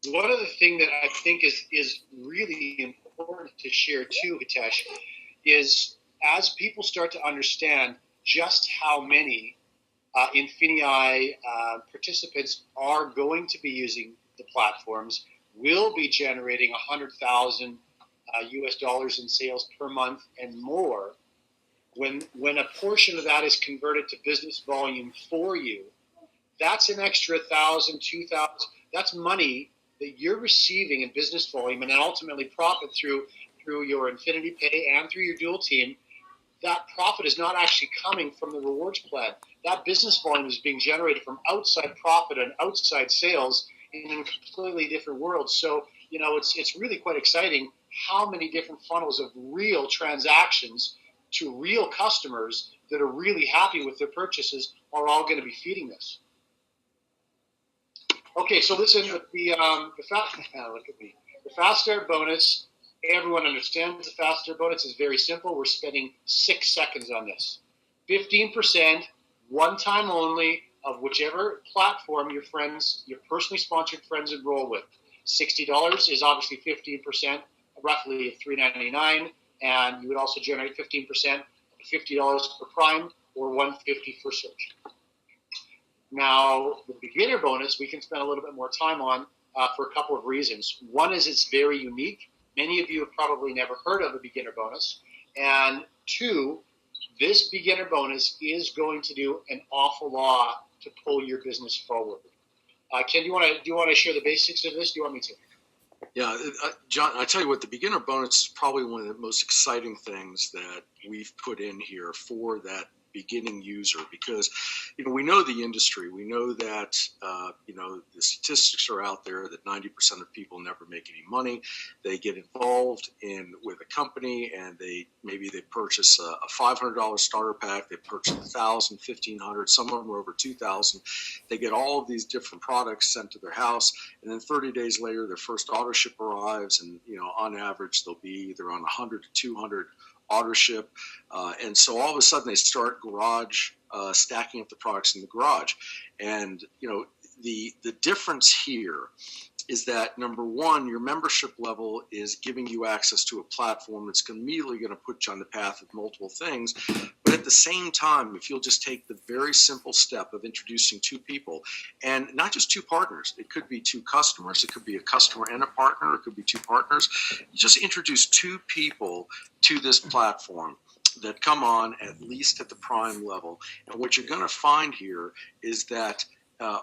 one other thing that I think is really important to share too, Hitesh, is as people start to understand just how many Infinii participants are going to be using the platforms, will be generating 100,000 US dollars in sales per month and more. When a portion of that is converted to business volume for you, that's an extra 1,000, 2,000. That's money that you're receiving in business volume, and then ultimately profit through your Infinity Pay and through your dual team. That profit is not actually coming from the rewards plan. That business volume is being generated from outside profit and outside sales in a completely different world. So, it's really quite exciting how many different funnels of real transactions to real customers that are really happy with their purchases are all going to be feeding this. Okay, so listen, look at me. The Fast Start bonus. Everyone understands the Fast Start bonus is very simple. We're spending 6 seconds on this. 15%, one time only, of whichever platform your personally sponsored friends enroll with. $60 is obviously 15%, roughly of $3.99, and you would also generate 15% of $50 for Prime or $150 for Search. Now, the beginner bonus we can spend a little bit more time on for a couple of reasons. One is it's very unique. Many of you have probably never heard of a beginner bonus. And two, this beginner bonus is going to do an awful lot to pull your business forward. Ken, do you want to share the basics of this? Do you want me to? Yeah, John, I tell you what, the beginner bonus is probably one of the most exciting things that we've put in here for that beginning user, because we know the industry. We know that the statistics are out there that 90% of people never make any money. They get involved with a company and they purchase a $500 starter pack. They purchase 1,000, 1,500, some of them are over 2,000. They get all of these different products sent to their house, and then 30 days later their first auto ship arrives, and on average they'll be either on 100 to 200 auto ship, and so all of a sudden they start stacking up the products in the garage. And the difference here is that, number one, your membership level is giving you access to a platform that's immediately going to put you on the path of multiple things. But at the same time, if you'll just take the very simple step of introducing two people, and not just two partners, it could be two customers, it could be a customer and a partner, it could be two partners. You just introduce two people to this platform that come on at least at the Prime level. And what you're going to find here is that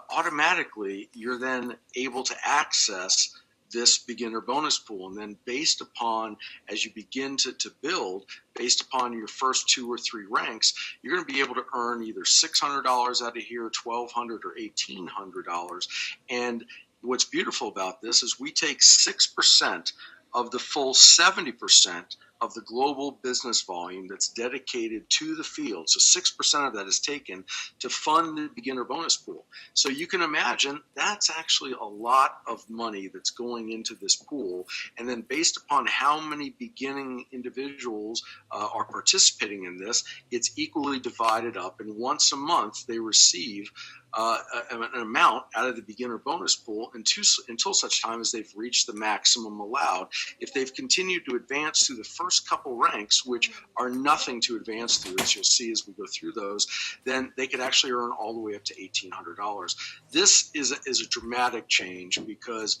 automatically you're then able to access this beginner bonus pool. And then based upon, as you begin to build, based upon your first 2 or 3 ranks, you're going to be able to earn either $600 out of here, $1,200 or $1,800. And what's beautiful about this is we take 6% of the full 70% of the global business volume that's dedicated to the field. So 6% of that is taken to fund the beginner bonus pool. So you can imagine that's actually a lot of money that's going into this pool. And then based upon how many beginning individuals are participating in this, it's equally divided up. And once a month, they receive an amount out of the beginner bonus pool until such time as they've reached the maximum allowed. If they've continued to advance through the first couple ranks, which are nothing to advance through, as you'll see as we go through those, then they could actually earn all the way up to $1,800. This is a dramatic change, because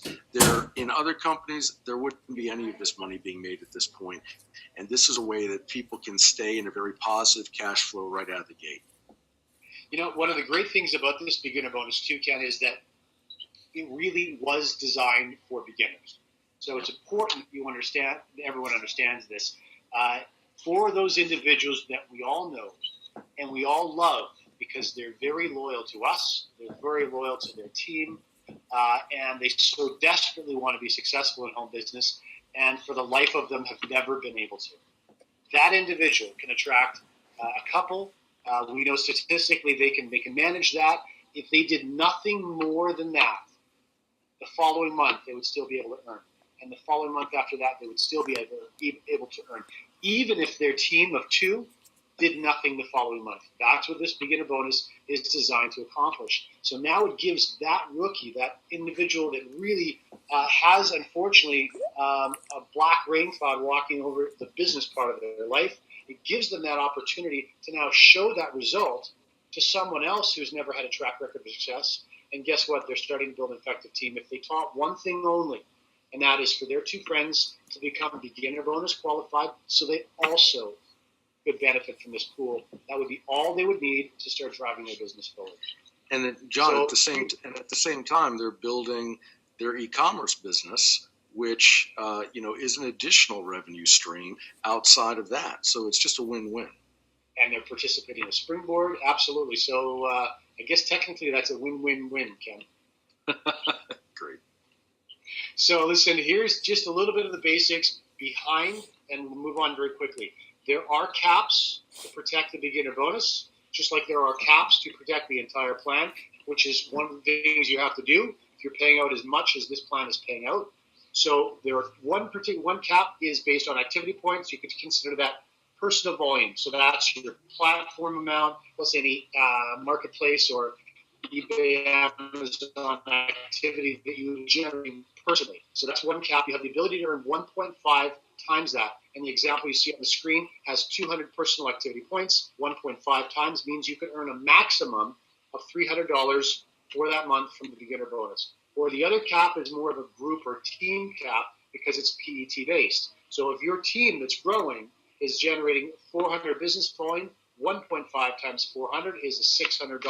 in other companies, there wouldn't be any of this money being made at this point. And this is a way that people can stay in a very positive cash flow right out of the gate. One of the great things about this beginner bonus too, Ken, is that it really was designed for beginners. So it's important everyone understands this. For those individuals that we all know and we all love, because they're very loyal to us, they're very loyal to their team, and they so desperately want to be successful in home business, and for the life of them have never been able to. That individual can attract a couple. We know statistically they can manage that. If they did nothing more than that, the following month they would still be able to earn. And the following month after that, they would still be able to earn. Even if their team of 2 did nothing the following month. That's what this beginner bonus is designed to accomplish. So now it gives that rookie, that individual that really has, unfortunately, a black rain cloud walking over the business part of their life, it gives them that opportunity to now show that result to someone else who's never had a track record of success. And guess what? They're starting to build an effective team. If they taught one thing only, and that is for their two friends to become beginner bonus qualified, so they also could benefit from this pool. That would be all they would need to start driving their business forward. And then, John, at the same time, they're building their e-commerce business, which is an additional revenue stream outside of that. So it's just a win-win. And they're participating in a springboard, absolutely. So I guess technically that's a win-win-win, Ken. Great. So listen, here's just a little bit of the basics behind, and we'll move on very quickly. There are caps to protect the beginner bonus, just like there are caps to protect the entire plan, which is one of the things you have to do if you're paying out as much as this plan is paying out. So there are one cap is based on activity points. You could consider that personal volume. So that's your platform amount, let's say any marketplace or eBay, Amazon activity that you generate personally. So that's one cap. You have the ability to earn 1.5 times that. And the example you see on the screen has 200 personal activity points. 1.5 times means you can earn a maximum of $300 for that month from the beginner bonus. Or the other cap is more of a group or team cap because it's PET based. So if your team that's growing is generating 400 business volume, 1.5 times 400 is a $600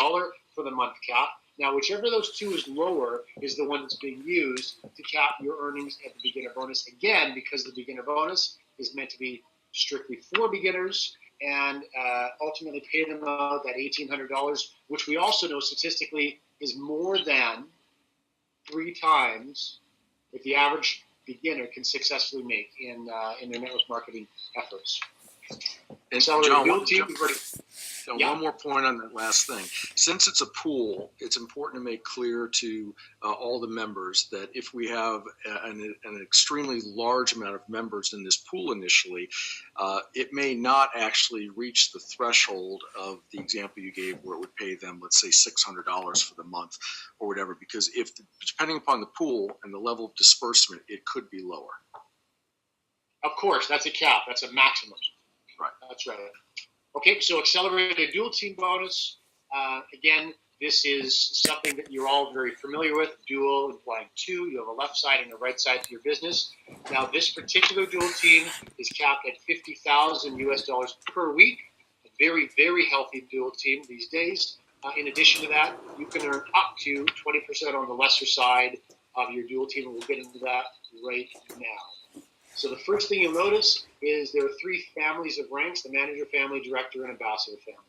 for the month cap. Now, whichever of those two is lower is the one that's being used to cap your earnings at the beginner bonus. Again, because the beginner bonus is meant to be strictly for beginners and ultimately pay them out that $1,800, which we also know statistically is more than 3 times what the average beginner can successfully make in their network marketing efforts. And so, John, one more point on that last thing. Since it's a pool, it's important to make clear to all the members that if we have an extremely large amount of members in this pool initially, it may not actually reach the threshold of the example you gave where it would pay them, let's say, $600 for the month or whatever, because depending upon the pool and the level of disbursement, it could be lower. Of course, that's a cap. That's a maximum. Right. That's right. Okay, so accelerated dual team bonus. Again, this is something that you're all very familiar with. Dual implying 2. You have a left side and a right side to your business. Now, this particular dual team is capped at $50,000 per week. A very, very healthy dual team these days. In addition to that, you can earn up to 20% on the lesser side of your dual team, and we'll get into that right now. So the first thing you'll notice is there are 3 families of ranks: the manager family, director, and ambassador family.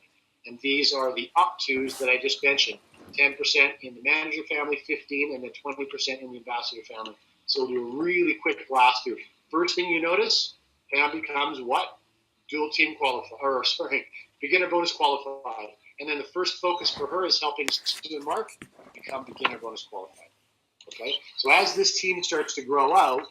And these are the up twos that I just mentioned. 10% in the manager family, 15%, and then 20% in the ambassador family. So we'll do a really quick blast through. First thing you notice, Pam becomes what? Dual team qualified, beginner bonus qualified. And then the first focus for her is helping Sue and Mark become beginner bonus qualified. Okay? So as this team starts to grow out,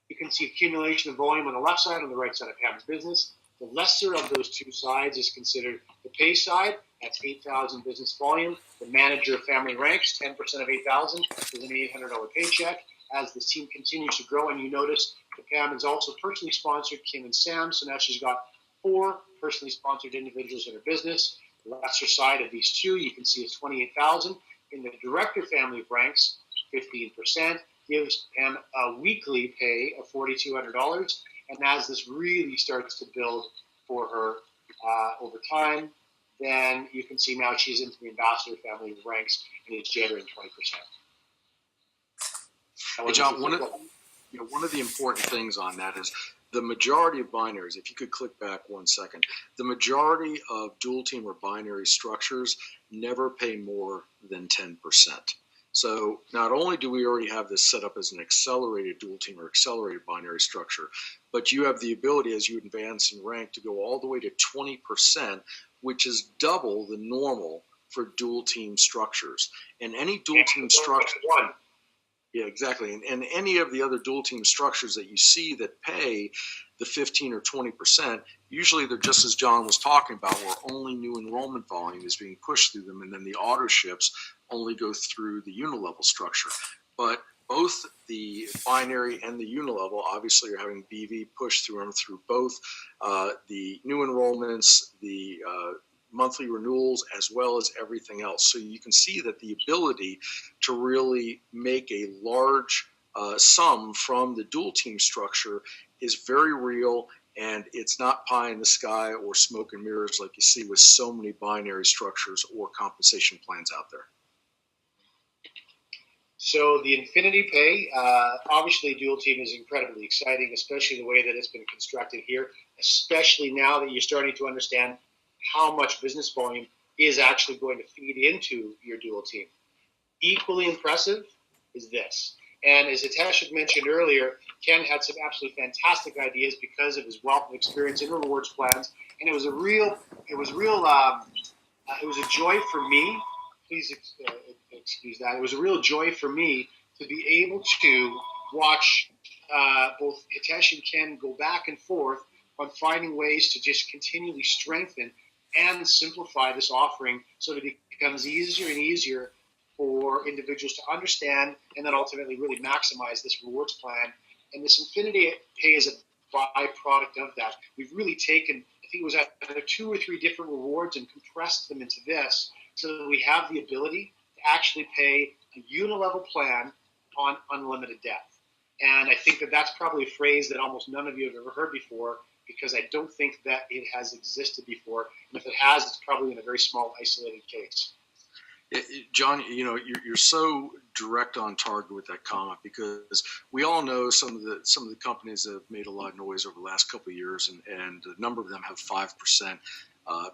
you can see accumulation of volume on the left side, on the right side of Pam's business. The lesser of those two sides is considered the pay side. That's 8,000 business volume. The manager family ranks, 10% of 8,000 is an $800 paycheck. As this team continues to grow, and you notice that Pam is also personally sponsored Kim and Sam, so now she's got 4 personally sponsored individuals in her business. The lesser side of these two, you can see, is 28,000. In the director family of ranks, 15%. Gives Pam a weekly pay of $4,200, and as this really starts to build for her over time, then you can see now she's into the ambassador family of ranks and is generating 20%. Hey, John, one of the important things on that is the majority of binaries. If you could click back 1 second, the majority of dual team or binary structures never pay more than 10%. So not only do we already have this set up as an accelerated dual team or accelerated binary structure, but you have the ability as you advance in rank to go all the way to 20%, which is double the normal for dual team structures. And any dual team structure, yeah, exactly. And any of the other dual team structures that you see that pay, the 15 or 20%, usually they're just as John was talking about, where only new enrollment volume is being pushed through them, and then the auto ships only go through the unilevel structure. But both the binary and the unilevel obviously are having BV pushed through them through both the new enrollments, the monthly renewals, as well as everything else. So you can see that the ability to really make a large sum from the dual team structure is very real, and it's not pie in the sky or smoke and mirrors like you see with so many binary structures or compensation plans out there. So the Infinity Pay, obviously dual team is incredibly exciting, especially the way that it's been constructed here, especially now that you're starting to understand how much business volume is actually going to feed into your dual team. Equally impressive is this. And as Hitesh had mentioned earlier, Ken had some absolutely fantastic ideas because of his wealth of experience in rewards plans, and it was a joy for me. Please excuse that. It was a real joy for me to be able to watch both Hitesh and Ken go back and forth on finding ways to just continually strengthen and simplify this offering so that it becomes easier and easier for individuals to understand and then ultimately really maximize this rewards plan. And this Infinity Pay is a byproduct of that. We've really taken, I think it was either 2 or 3 different rewards and compressed them into this so that we have the ability to actually pay a unilevel plan on unlimited depth. And I think that that's probably a phrase that almost none of you have ever heard before, because I don't think that it has existed before. And if it has, it's probably in a very small, isolated case. John, you're so direct on target with that comment, because we all know some of the companies that have made a lot of noise over the last couple of years, and a number of them have 5%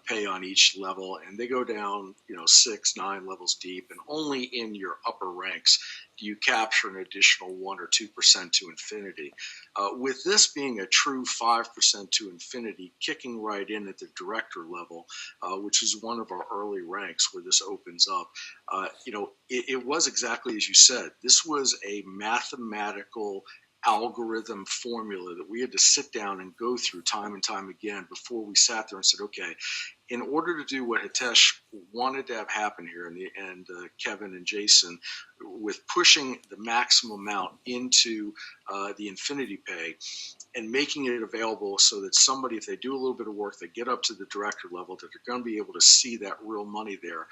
pay on each level, and they go down 6, 9 levels deep, and only in your upper ranks do you capture an additional 1 or 2% to infinity. With this being a true 5% to infinity, kicking right in at the director level, which is one of our early ranks where this opens up, it was exactly as you said. This was a mathematical algorithm formula that we had to sit down and go through time and time again before we sat there and said, okay, in order to do what Hitesh wanted to have happen here, and Kevin and Jason, with pushing the maximum amount into the Infinity Pay and making it available so that somebody, if they do a little bit of work, they get up to the director level, that they're going to be able to see that real money there.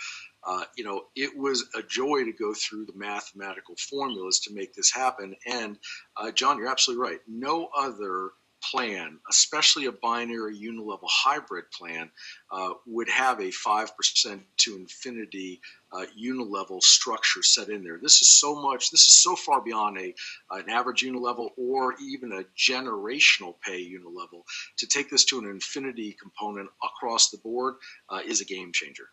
It was a joy to go through the mathematical formulas to make this happen. And John, you're absolutely right. No other plan, especially a binary unilevel hybrid plan, would have a 5% to infinity unilevel structure set in there. This is so far beyond an average unilevel or even a generational pay unilevel. To take this to an infinity component across the board is a game changer.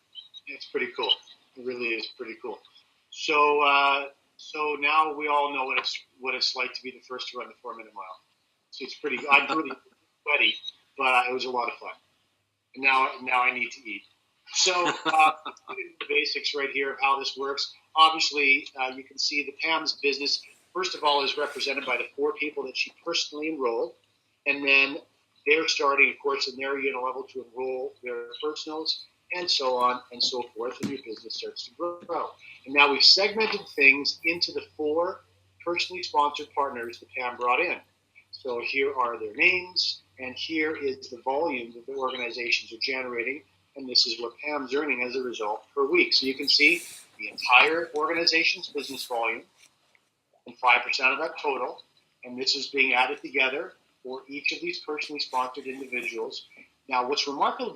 It's pretty cool. It really is pretty cool. So now we all know what it's like to be the first to run the 4-minute mile. So it's pretty. I'm really sweaty, but it was a lot of fun. And now I need to eat. So the basics right here of how this works. Obviously, you can see the Pam's business, first of all, is represented by the 4 people that she personally enrolled, and then they're starting, of course, in their unilevel to enroll their personals, and so on and so forth, and your business starts to grow. And now we've segmented things into the 4 personally sponsored partners that Pam brought in. So here are their names, and here is the volume that the organizations are generating, and this is what Pam's earning as a result per week. So you can see the entire organization's business volume and 5% of that total, and this is being added together for each of these personally sponsored individuals. Now, what's remarkable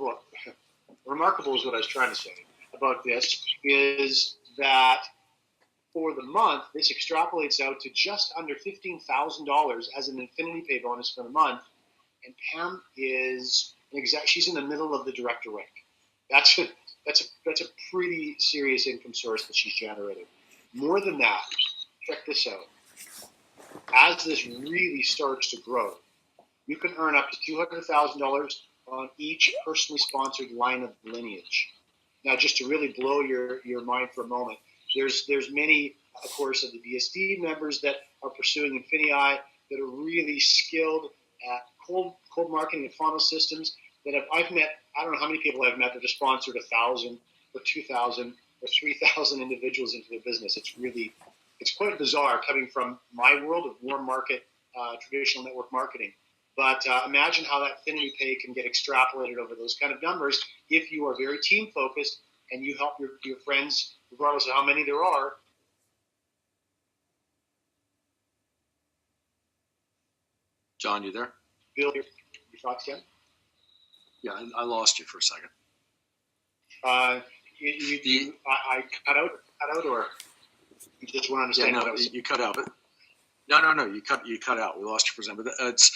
is what I was trying to say about this, is that for the month, this extrapolates out to just under $15,000 as an Infinity Pay bonus for the month, and Pam is she's in the middle of the director rank. That's a pretty serious income source that she's generating. More than that, check this out. As this really starts to grow, you can earn up to $200,000 on each personally sponsored line of lineage. Now, just to really blow your mind for a moment, there's many, of course, of the DSD members that are pursuing Infinii that are really skilled at cold marketing and funnel systems that I've met. I don't know how many people I've met that have sponsored 1,000 or 2,000 or 3,000 individuals into their business. It's quite bizarre coming from my world of warm market, traditional network marketing. But imagine how that Infinii Pay can get extrapolated over those kind of numbers if you are very team focused and you help your friends, regardless of how many there are. John, you there? Bill, your thoughts, Ken? Yeah, I lost you for a second. I cut out, or you just want to understand? Yeah, no, you cut out. But no, you cut out. We lost you for a second. But it's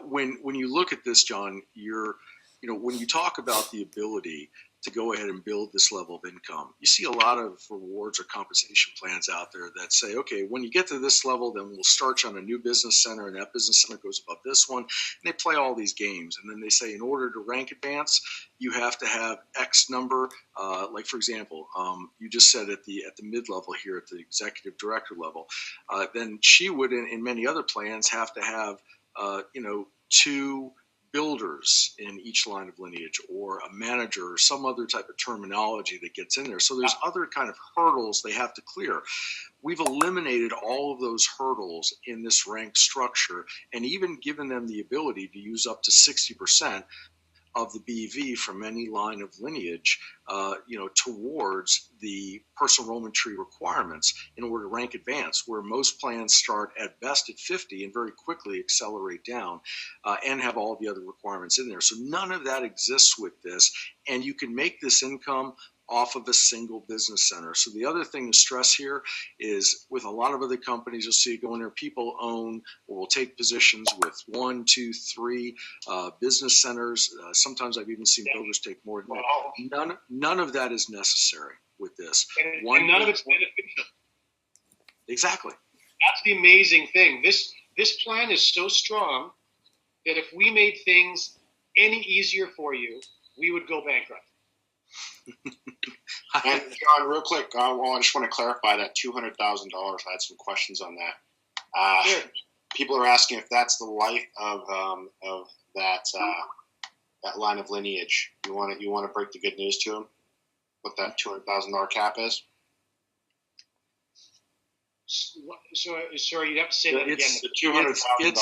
when you look at this, John, when you talk about the ability to go ahead and build this level of income, you see a lot of rewards or compensation plans out there that say, okay, when you get to this level, then we'll start you on a new business center, and that business center goes above this one. And they play all these games, and then they say, in order to rank advance, you have to have X number. Like for example, you just said at the mid level here, at the executive director level, then she would, in many other plans, have to have 2 builders in each line of lineage, or a manager, or some other type of terminology that gets in there. So there's other kind of hurdles they have to clear. We've eliminated all of those hurdles in this rank structure, and even given them the ability to use up to 60% of the BV from any line of lineage, towards the personal enrollment tree requirements in order to rank advance, where most plans start at best at 50 and very quickly accelerate down and have all the other requirements in there. So none of that exists with this, and you can make this income off of a single business center. So the other thing to stress here is, with a lot of other companies, you'll see going there, people own or will take positions with 1, 2, 3 business centers. Sometimes I've even seen builders take more than that. None of that is necessary with this. And none of it's beneficial. Exactly. That's the amazing thing. This plan is so strong that if we made things any easier for you, we would go bankrupt. And John, real quick, I just want to clarify that $200,000. I had some questions on that. Sure. People are asking if that's the life of that line of lineage. You want to break the good news to them? What that $200,000 cap is? So sorry, you'd have to say that again. The $200,000.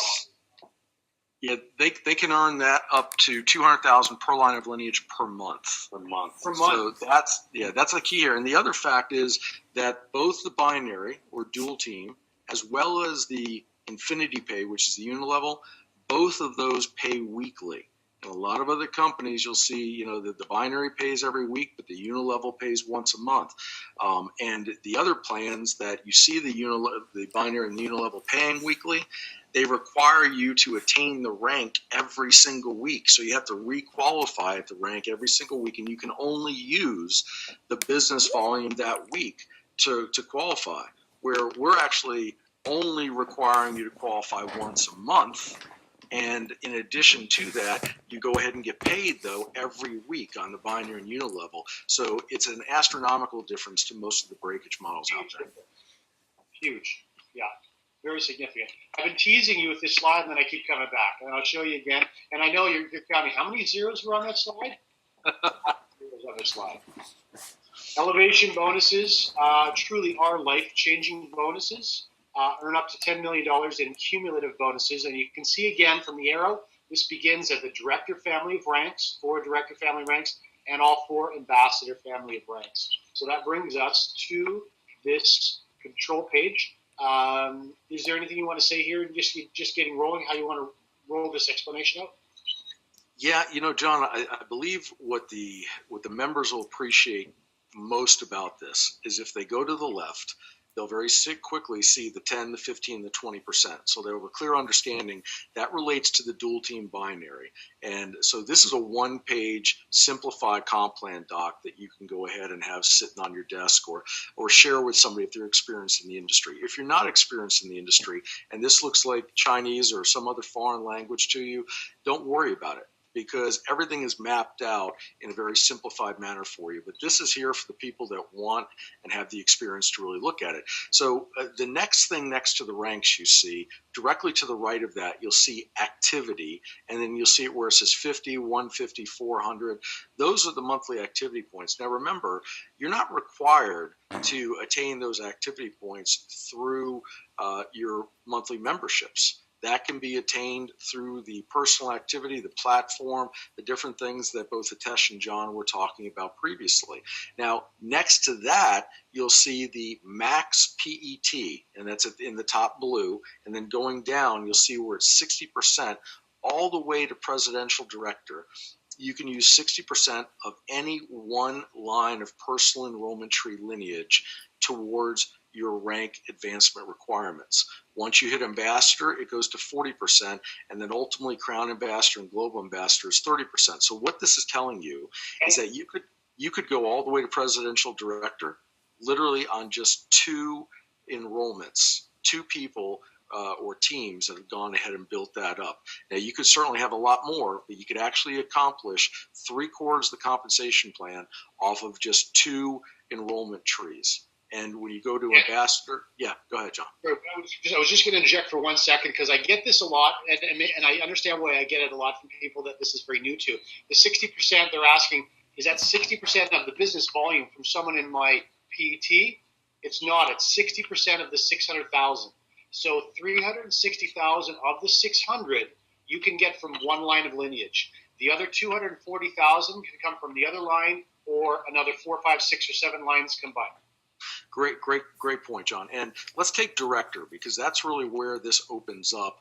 Yeah, they can earn that up to $200,000 per line of lineage per month. Per month. So that's a key here. And the other fact is that both the binary or dual team, as well as the Infinii Pay, which is the unit level, both of those pay weekly. And a lot of other companies, you'll see, that the binary pays every week, but the unilevel pays once a month. And the other plans that you see the binary and the unilevel paying weekly, they require you to attain the rank every single week. So you have to re-qualify at the rank every single week, and you can only use the business volume that week to qualify, where we're actually only requiring you to qualify once a month. And in addition to that, you go ahead and get paid, though, every week on the binary and unit level. So it's an astronomical difference to most of the breakage models out there. Huge. Yeah. Very significant. I've been teasing you with this slide, and then I keep coming back. And I'll show you again. And I know you're counting. How many zeros were on that slide? Zeros on this slide. Elevation bonuses truly are life-changing bonuses. Earn up to $10 million in cumulative bonuses. And you can see again from the arrow, this begins at the director family of ranks, 4 director family ranks, and all 4 ambassador family of ranks. So that brings us to this control page. Is there anything you want to say here? Just getting rolling, how you want to roll this explanation out? Yeah, John, I believe what the members will appreciate most about this is if they go to the left, they'll very quickly see the 10, the 15, the 20%. So they have a clear understanding that relates to the dual team binary. And so this is a 1-page simplified comp plan doc that you can go ahead and have sitting on your desk or share with somebody if they're experienced in the industry. If you're not experienced in the industry and this looks like Chinese or some other foreign language to you, don't worry about it, because everything is mapped out in a very simplified manner for you. But this is here for the people that want and have the experience to really look at it. So the next thing next to the ranks you see, directly to the right of that, you'll see activity, and then you'll see it where it says 50, 150, 400. Those are the monthly activity points. Now remember, you're not required to attain those activity points through your monthly memberships. That can be attained through the personal activity, the platform, the different things that both Hitesh and John were talking about previously. Now, next to that, you'll see the max PET, and that's in the top blue. And then going down, you'll see where it's 60% all the way to presidential director. You can use 60% of any one line of personal enrollment tree lineage towards your rank advancement requirements. Once you hit ambassador, it goes to 40%, and then ultimately crown ambassador and global ambassador is 30%. So what this is telling you is that you could go all the way to presidential director literally on just 2 enrollments, 2 people or teams that have gone ahead and built that up. Now, you could certainly have a lot more, but you could actually accomplish 3/4 of the compensation plan off of just 2 enrollment trees. And when you go to ambassador, go ahead, John. I was just going to interject for 1 second because I get this a lot, and I understand why I get it a lot from people that this is very new to. The 60% they're asking, is that 60% of the business volume from someone in my PET? It's not. It's 60% of the 600,000. So 360,000 of the 600 you can get from one line of lineage. The other 240,000 can come from the other line or another 4, 5, 6, or 7 lines combined. Great point, John. And let's take director, because that's really where this opens up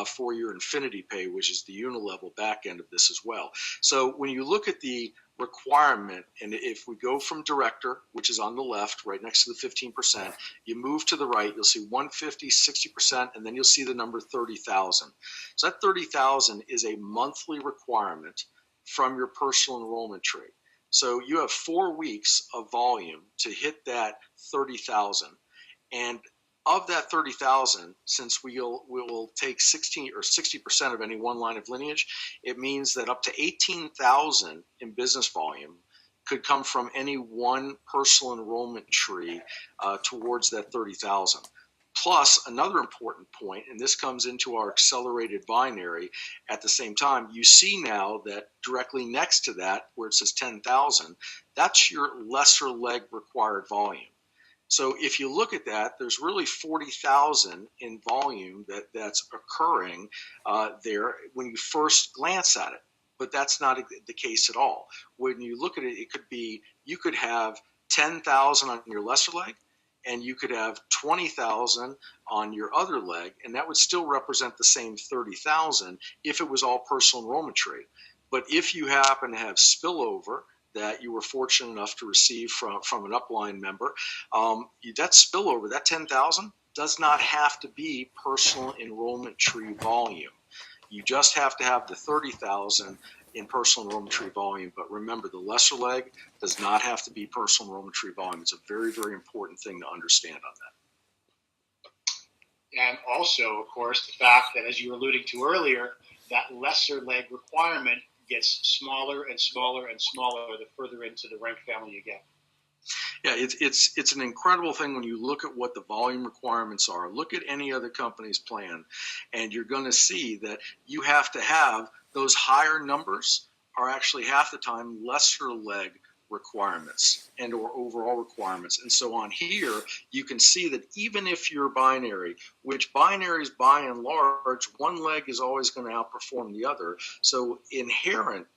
for your Infinity Pay, which is the unilevel back end of this as well. So when you look at the requirement, and if we go from director, which is on the left, right next to the 15%, you move to the right, you'll see 150, 60%, and then you'll see the number 30,000. So that 30,000 is a monthly requirement from your personal enrollment tree. So you have 4 weeks of volume to hit that 30,000. And of that 30,000, since we will take 16 or 60% of any one line of lineage, it means that up to 18,000 in business volume could come from any one personal enrollment tree towards that 30,000. Plus, another important point, and this comes into our accelerated binary at the same time, you see now that directly next to that, where it says 10,000, that's your lesser leg required volume. So if you look at that, there's really 40,000 in volume that's occurring there when you first glance at it. But that's not the case at all. When you look at it, it could be, you could have 10,000 on your lesser leg, and you could have 20,000 on your other leg, and that would still represent the same 30,000 if it was all personal enrollment tree. But if you happen to have spillover that you were fortunate enough to receive from an upline member, that spillover, that 10,000, does not have to be personal enrollment tree volume. You just have to have the 30,000 in personal enrollment tree volume. But remember, the lesser leg does not have to be personal enrollment tree volume. It's a very, very important thing to understand on that. And also, of course, the fact that, as you were alluding to earlier, that lesser leg requirement gets smaller and smaller and smaller the further into the rank family you get. Yeah, it's an incredible thing when you look at what the volume requirements are. Look at any other company's plan, and you're going to see that you have to have those higher numbers are actually half the time lesser leg requirements and or overall requirements. And so on here, you can see that even if you're binary, which binaries by and large, one leg is always going to outperform the other. So inherent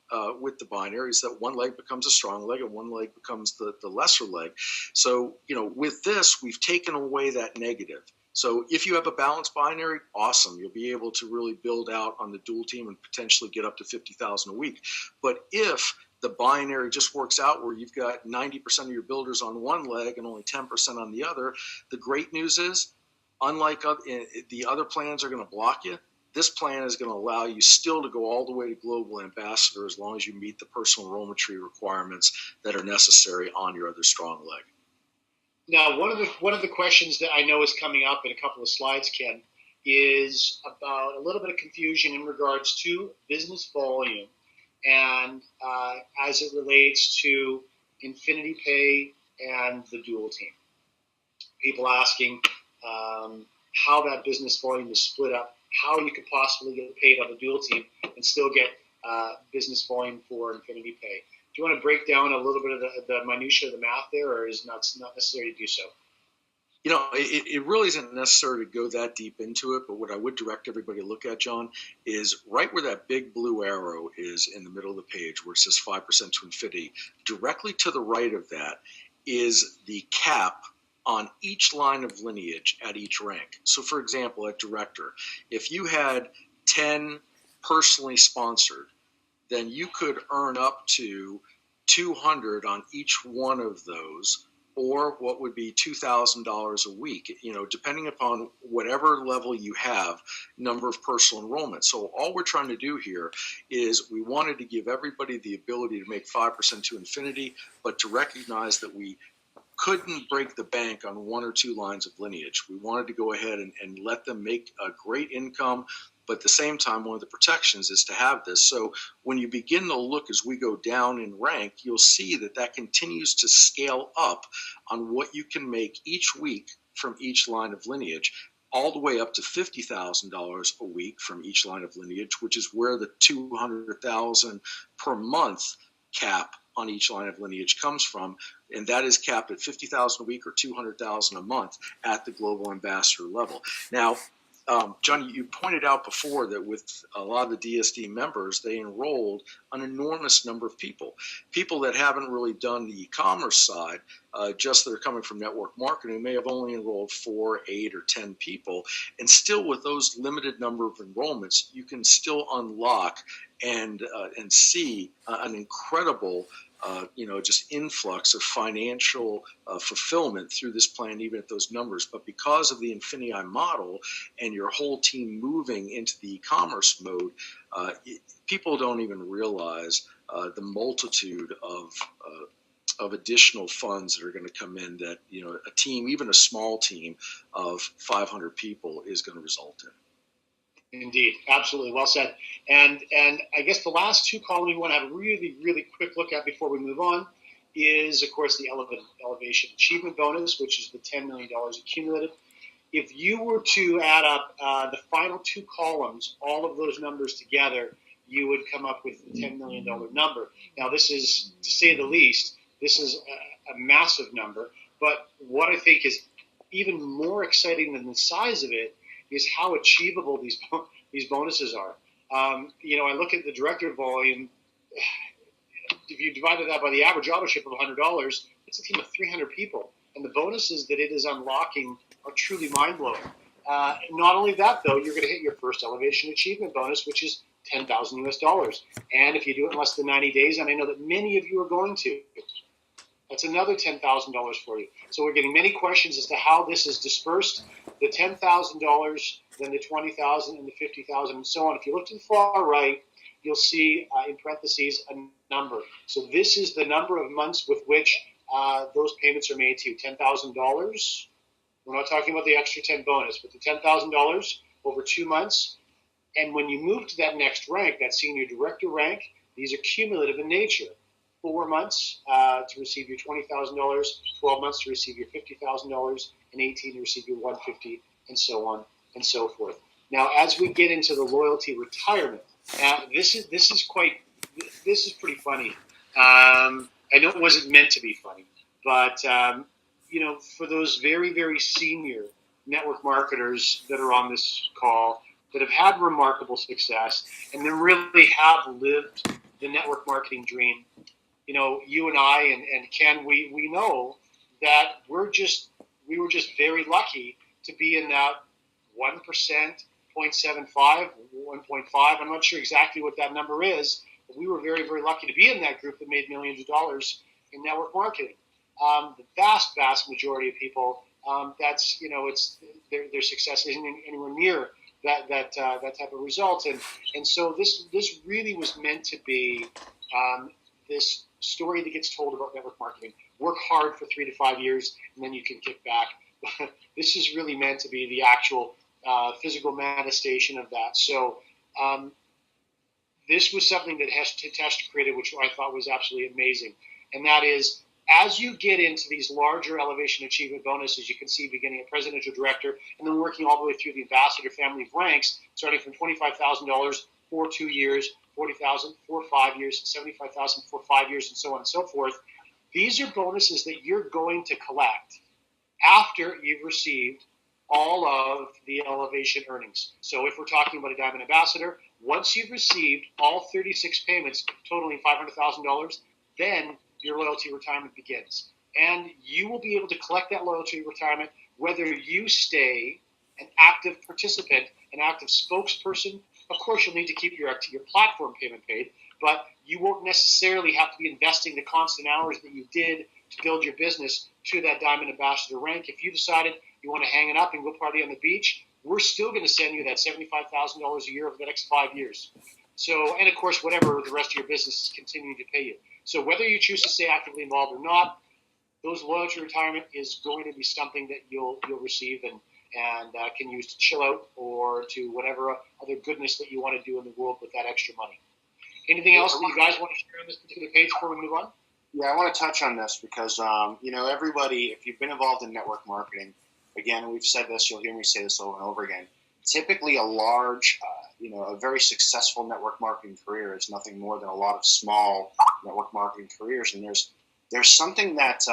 with the binary is that one leg becomes a strong leg and one leg becomes the lesser leg. So, with this, we've taken away that negative. So if you have a balanced binary, awesome. You'll be able to really build out on the dual team and potentially get up to 50,000 a week. But if the binary just works out where you've got 90% of your builders on one leg and only 10% on the other, the great news is, unlike the other plans are going to block you, this plan is going to allow you still to go all the way to global ambassador as long as you meet the personal enrollment tree requirements that are necessary on your other strong leg. Now, one of the questions that I know is coming up in a couple of slides, Ken, is about a little bit of confusion in regards to business volume and as it relates to Infinity Pay and the dual team. People asking how that business volume is split up, how you could possibly get paid on the dual team and still get business volume for Infinity Pay. Do you want to break down a little bit of the minutiae of the math there, or is it not necessary to do so? You know, it really isn't necessary to go that deep into it, but what I would direct everybody to look at, John, is right where that big blue arrow is in the middle of the page where it says 5% to Infinity. Directly to the right of that is the cap on each line of lineage at each rank. So, for example, at Director, if you had 10 personally sponsored, then you could earn up to 200 on each one of those, or what would be $2,000 a week, you know, depending upon whatever level you have, number of personal enrollments. So all we're trying to do here is we wanted to give everybody the ability to make 5% to Infinity, but to recognize that we couldn't break the bank on one or two lines of lineage. We wanted to go ahead and let them make a great income, but at the same time, one of the protections is to have this. So when you begin to look as we go down in rank, you'll see that that continues to scale up on what you can make each week from each line of lineage, all the way up to $50,000 a week from each line of lineage, which is where the $200,000 per month cap on each line of lineage comes from, and that is capped at $50,000 a week or $200,000 a month at the global ambassador level. Now, John, you pointed out before that with a lot of the DSD members, they enrolled an enormous number of people that haven't really done the e-commerce side, just that are coming from network marketing, may have only enrolled 4, 8, or 10 people. And still with those limited number of enrollments, you can still unlock and see an incredible just influx of financial fulfillment through this plan, even at those numbers. But because of the Infinii model and your whole team moving into the e-commerce mode, people don't even realize the multitude of additional funds that are going to come in that, you know, a team, even a small team of 500 people is going to result in. Indeed, absolutely, well said. And I guess the last two columns we want to have a really, really quick look at before we move on is, of course, the Elevation Achievement Bonus, which is the $10 million accumulated. If you were to add up the final two columns, all of those numbers together, you would come up with the $10 million number. Now, this is, to say the least, this is a massive number. But what I think is even more exciting than the size of it is how achievable these bonuses are. I look at the director volume. If you divided that by the average authorship of $100, it's a team of 300 people. And the bonuses that it is unlocking are truly mind-blowing. Not only that, though, you're going to hit your first Elevation Achievement Bonus, which is $10,000 US. And if you do it in less than 90 days, and I know that many of you are going to, that's another $10,000 for you. So we're getting many questions as to how this is dispersed. The $10,000, then the $20,000, and the $50,000, and so on. If you look to the far right, you'll see in parentheses a number. So this is the number of months with which those payments are made to you. $10,000. We're not talking about the extra 10 bonus, but the $10,000 over 2 months. And when you move to that next rank, that senior director rank, these are cumulative in nature. 4 months to receive your $20,000, 12 months to receive your $50,000, and 18 to receive your $150,000, and so on and so forth. Now, as we get into the loyalty retirement, this is pretty funny. I know it wasn't meant to be funny, but for those very, very senior network marketers that are on this call that have had remarkable success and then really have lived the network marketing dream. You and I and Ken, we know that we were just very lucky to be in that 1%, 0.75, 1.5. I'm not sure exactly what that number is, but we were very, very lucky to be in that group that made millions of dollars in network marketing. The vast, vast majority of people, it's their success isn't anywhere near that type of result, and so this really was meant to be this story that gets told about network marketing. Work hard for 3 to 5 years, and then you can kick back. This is really meant to be the actual physical manifestation of that. So this was something that Hitesh created, which I thought was absolutely amazing. And that is, as you get into these larger elevation achievement bonuses, you can see beginning at presidential director and then working all the way through the ambassador family of ranks, starting from $25,000 for 2 years, $40,000 for 5 years, $75,000 for 5 years, and so on and so forth. These are bonuses that you're going to collect after you've received all of the elevation earnings. So if we're talking about a Diamond Ambassador, once you've received all 36 payments totaling $500,000, then your loyalty retirement begins. And you will be able to collect that loyalty retirement whether you stay an active participant, an active spokesperson. Of course, you'll need to keep your platform payment paid, but you won't necessarily have to be investing the constant hours that you did to build your business to that Diamond Ambassador rank. If you decided you want to hang it up and go party on the beach, we're still going to send you that $75,000 a year over the next 5 years. So, and of course, whatever the rest of your business is continuing to pay you. So whether you choose to stay actively involved or not, those loyalty retirement is going to be something that you'll receive and can use to chill out or to whatever other goodness that you want to do in the world with that extra money. Anything else that you guys want to share on this particular page before we move on? Yeah, I want to touch on this because, everybody, if you've been involved in network marketing, again, we've said this, you'll hear me say this over and over again, typically a large, a very successful network marketing career is nothing more than a lot of small network marketing careers. And there's something that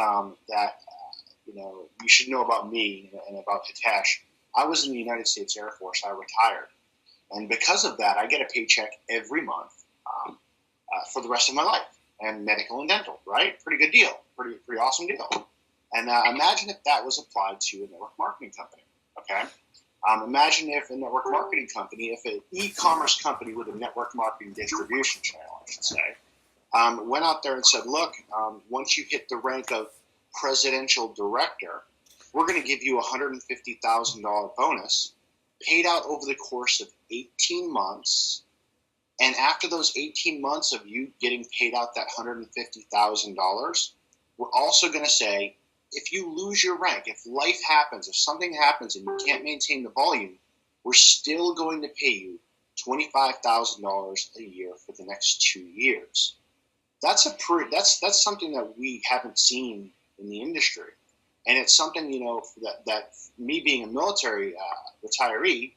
you should know about me and about Hitesh. I was in the United States Air Force. I retired. And because of that, I get a paycheck every month for the rest of my life. And medical and dental, right? Pretty good deal. Pretty awesome deal. And imagine if that was applied to a network marketing company, okay? Imagine if a network marketing company, if an e-commerce company with a network marketing distribution channel, I should say, went out there and said, look, once you hit the rank of presidential director, we're going to give you a $150,000 bonus paid out over the course of 18 months. And after those 18 months of you getting paid out that $150,000, we're also going to say, if you lose your rank, if life happens, if something happens and you can't maintain the volume, we're still going to pay you $25,000 a year for the next 2 years. That's something that we haven't seen in the industry, and it's something that me being a military retiree,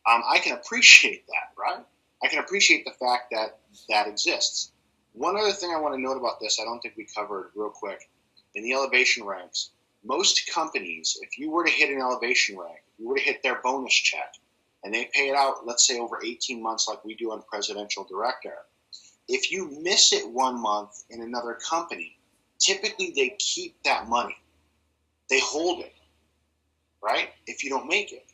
I can appreciate that, right? I can appreciate the fact that that exists. One other thing I want to note about this, I don't think we covered real quick. In the elevation ranks, most companies, if you were to hit an elevation rank, if you were to hit their bonus check, and they pay it out, let's say, over 18 months like we do on Presidential Director, if you miss it 1 month in another company, typically they keep that money. They hold it, right, if you don't make it.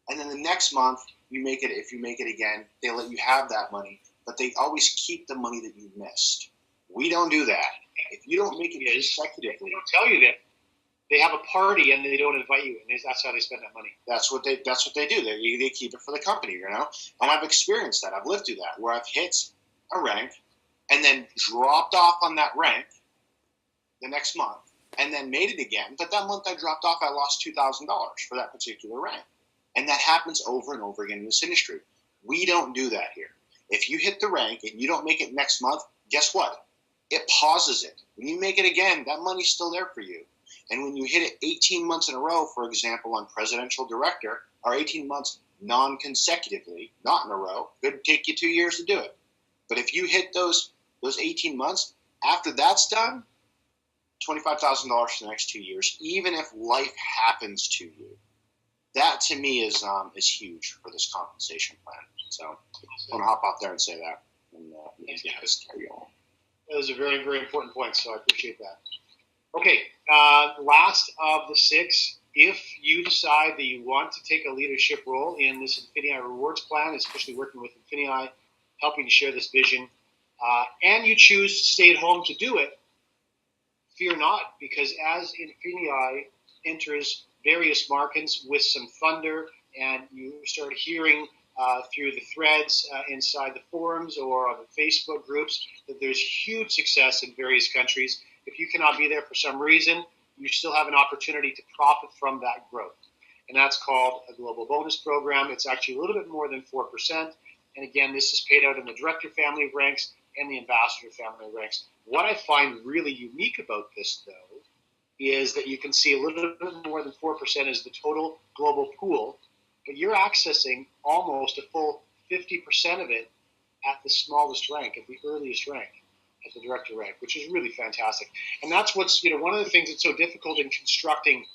And then the next month, you make it. If you make it again, they let you have that money, but they always keep the money that you missed. We don't do that. If you don't make it consecutively, they'll tell you that they have a party and they don't invite you, and that's how they spend that money. That's what they do. They keep it for the company, And I've experienced that. I've lived through that, where I've hit a rank and then dropped off on that rank the next month, and then made it again. But that month I dropped off, I lost $2,000 for that particular rank. And that happens over and over again in this industry. We don't do that here. If you hit the rank and you don't make it next month, guess what? It pauses it. When you make it again, that money's still there for you. And when you hit it 18 months in a row, for example, on Presidential Director, or 18 months non-consecutively, not in a row, it could take you 2 years to do it. But if you hit those 18 months, after that's done, $25,000 for the next 2 years, even if life happens to you. That to me is huge for this compensation plan. So I'm going to hop out there and say that. And just carry on. That was a very, very important point, so I appreciate that. Okay, last of the 6, if you decide that you want to take a leadership role in this Infinii Rewards plan, especially working with Infinii, helping to share this vision, and you choose to stay at home to do it, fear not, because as Infinii enters various markets with some thunder, and you start hearing through the threads inside the forums or on the Facebook groups that there's huge success in various countries. If you cannot be there for some reason, you still have an opportunity to profit from that growth. And that's called a global bonus program. It's actually a little bit more than 4%. And again, this is paid out in the director family of ranks and the ambassador family of ranks. What I find really unique about this, though, is that you can see a little bit more than 4% is the total global pool, but you're accessing almost a full 50% of it at the smallest rank, at the earliest rank, at the director rank, which is really fantastic. And that's what's, one of the things that's so difficult in constructing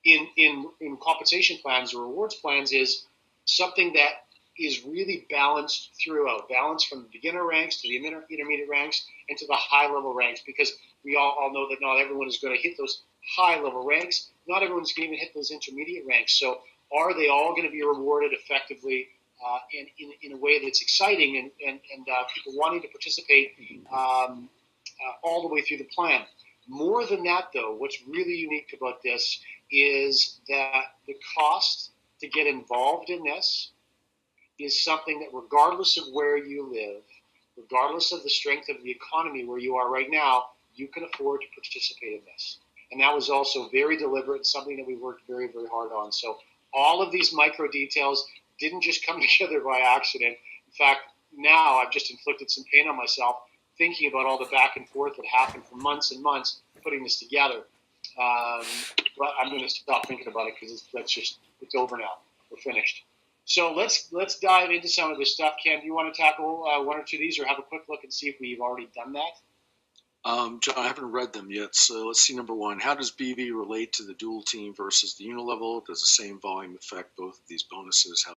in compensation plans or rewards plans is something that is really balanced throughout, balanced from the beginner ranks to the intermediate ranks and to the high-level ranks, because we all know that not everyone is going to hit those high-level ranks. Not everyone's going to even hit those intermediate ranks. So are they all going to be rewarded effectively in a way that's exciting and people wanting to participate all the way through the plan? More than that, though, what's really unique about this is that the cost to get involved in this is something that, regardless of where you live, regardless of the strength of the economy where you are right now, you can afford to participate in this. And that was also very deliberate and something that we worked very, very hard on. So all of these micro details didn't just come together by accident. In fact, now I've just inflicted some pain on myself thinking about all the back and forth that happened for months and months putting this together. But I'm going to stop thinking about it because it's over now. We're finished. So let's dive into some of this stuff. Cam, do you want to tackle one or two of these, or have a quick look and see if we've already done that? John, I haven't read them yet, so let's see. Number one, how does BV relate to the dual team versus the unilevel? Does the same volume affect both of these bonuses? How